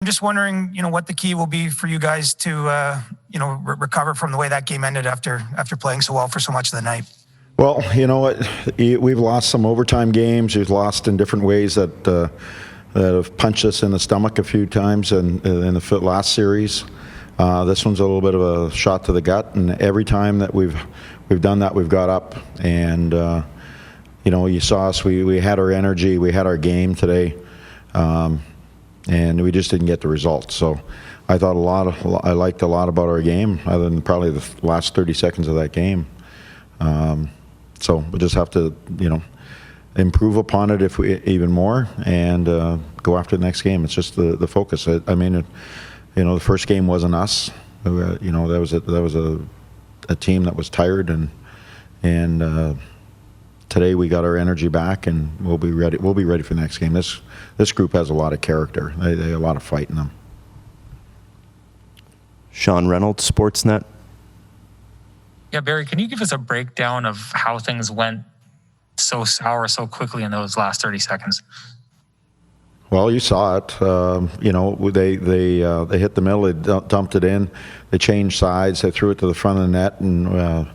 just wondering, what the key will be for you guys to, recover from the way that game ended after playing so well for so much of the night. Well, you know what? We've lost some overtime games. We've lost in different ways that have punched us in the stomach a few times in the last series. This one's a little bit of a shot to the gut, and every time that we've done that, we've got up. And you saw us. We had our energy. We had our game today, and we just didn't get the results. So I thought I liked a lot about our game, other than probably the last 30 seconds of that game. So we just have to, improve upon it even more, and go after the next game. It's just the focus. The first game wasn't us. That was a team that was tired, and today we got our energy back, and we'll be ready. We'll be ready for the next game. This group has a lot of character. They have a lot of fight in them. Sean Reynolds, Sportsnet. Yeah, Barry, can you give us a breakdown of how things went so sour so quickly in those last 30 seconds? Well, you saw it. They hit the middle. They dumped it in. They changed sides. They threw it to the front of the net, and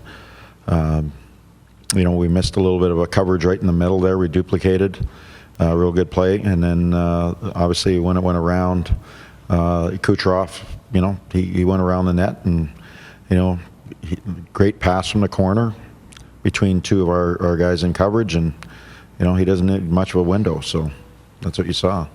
we missed a little bit of a coverage right in the middle there. We duplicated. Real good play, and then obviously when it went around, Kucherov, he went around the net, and great pass from the corner between two of our guys in coverage, and he doesn't need much of a window, so that's what you saw.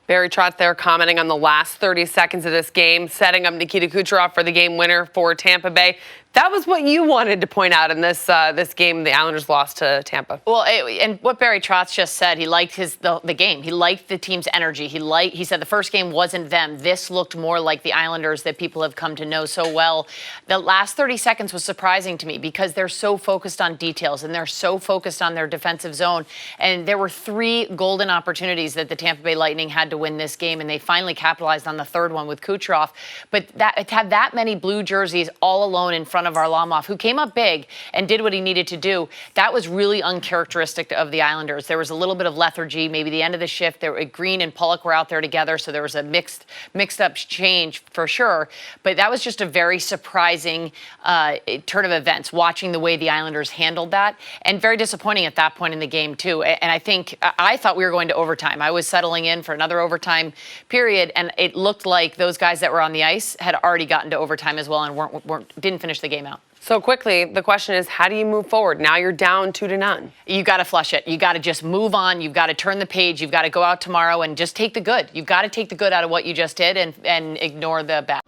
Barry Trotz there commenting on the last 30 seconds of this game, setting up Nikita Kucherov for the game winner for Tampa Bay. That was what you wanted to point out in this game the Islanders lost to Tampa. Well, and what Barry Trotz just said, he liked the game. He liked the team's energy. He said the first game wasn't them. This looked more like the Islanders that people have come to know so well. The last 30 seconds was surprising to me because they're so focused on details and they're so focused on their defensive zone. And there were 3 golden opportunities that the Tampa Bay Lightning had to win this game, and they finally capitalized on the third one with Kucherov. But to have that many blue jerseys all alone in front of Varlamov, who came up big and did what he needed to do, that was really uncharacteristic of the Islanders. There was a little bit of lethargy, maybe the end of the shift. Green and Pulock were out there together, so there was a mixed up change for sure. But that was just a very surprising turn of events, watching the way the Islanders handled that, and very disappointing at that point in the game too. And I thought we were going to overtime. I was settling in for another overtime period, and it looked like those guys that were on the ice had already gotten to overtime as well and didn't finish the game out. So quickly, the question is, how do you move forward? Now you're down 2-0. You got to flush it. You got to just move on. You've got to turn the page. You've got to go out tomorrow and just take the good. You've got to take the good out of what you just did and ignore the bad.